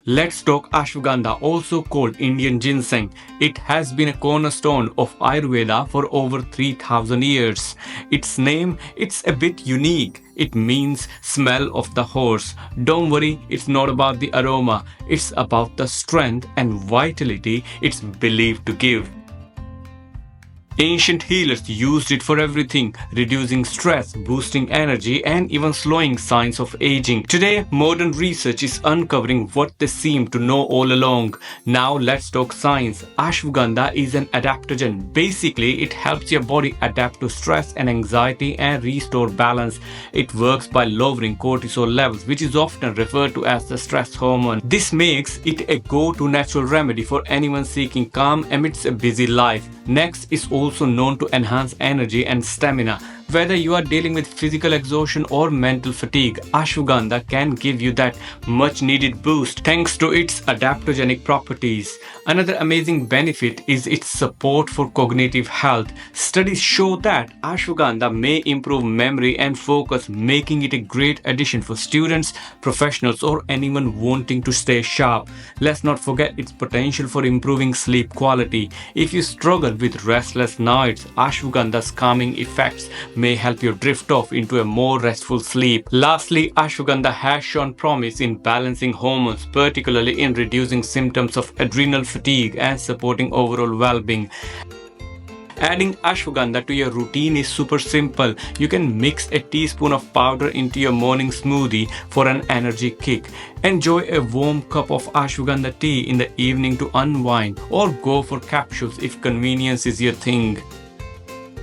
Let's talk ashwagandha, also called Indian ginseng. It has been a cornerstone of Ayurveda for over 3000 years. Its name, it's a bit unique. It means smell of the horse. Don't worry, it's not about the aroma. It's about the strength and vitality it's believed to give. Ancient healers used it for everything, reducing stress, boosting energy, and even slowing signs of aging. Today, modern research is uncovering what they seem to know all along. Now let's talk science. Ashwagandha is an adaptogen. Basically, it helps your body adapt to stress and anxiety and restore balance. It works by lowering cortisol levels, which is often referred to as the stress hormone. This makes it a go-to natural remedy for anyone seeking calm amidst a busy life. Next is also known to enhance energy and stamina. Whether you are dealing with physical exhaustion or mental fatigue, ashwagandha can give you that much needed boost thanks to its adaptogenic properties. Another amazing benefit is its support for cognitive health. Studies show that ashwagandha may improve memory and focus, making it a great addition for students, professionals, or anyone wanting to stay sharp. Let's not forget its potential for improving sleep quality. If you struggle with restless nights, ashwagandha's calming effects may help you drift off into a more restful sleep. Lastly, ashwagandha has shown promise in balancing hormones, particularly in reducing symptoms of adrenal fatigue and supporting overall well-being. Adding ashwagandha to your routine is super simple. You can mix a teaspoon of powder into your morning smoothie for an energy kick. Enjoy a warm cup of ashwagandha tea in the evening to unwind, or go for capsules if convenience is your thing.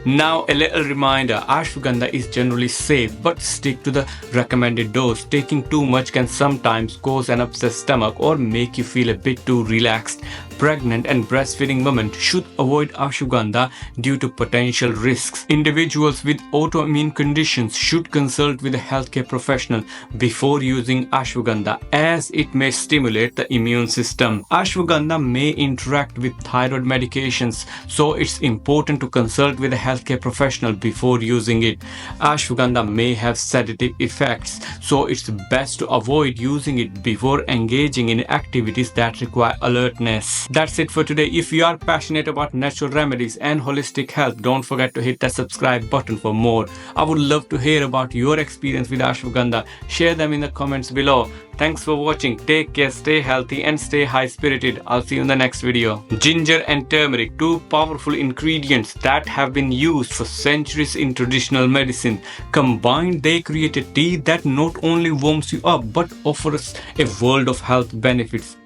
Now, a little reminder, ashwagandha is generally safe, but stick to the recommended dose. Taking too much can sometimes cause an upset stomach or make you feel a bit too relaxed. Pregnant and breastfeeding women should avoid ashwagandha due to potential risks. Individuals with autoimmune conditions should consult with a healthcare professional before using ashwagandha, as it may stimulate the immune system. Ashwagandha may interact with thyroid medications, so it's important to consult with a healthcare professional before using it. Ashwagandha may have sedative effects, so it's best to avoid using it before engaging in activities that require alertness. That's it for today. If you are passionate about natural remedies and holistic health, don't forget to hit that subscribe button for more. I would love to hear about your experience with ashwagandha. Share them in the comments below. Thanks for watching. Take care, stay healthy, and stay high spirited. I'll see you in the next video. Ginger and turmeric, two powerful ingredients that have been used for centuries in traditional medicine. Combined, they create a tea that not only warms you up but offers a world of health benefits.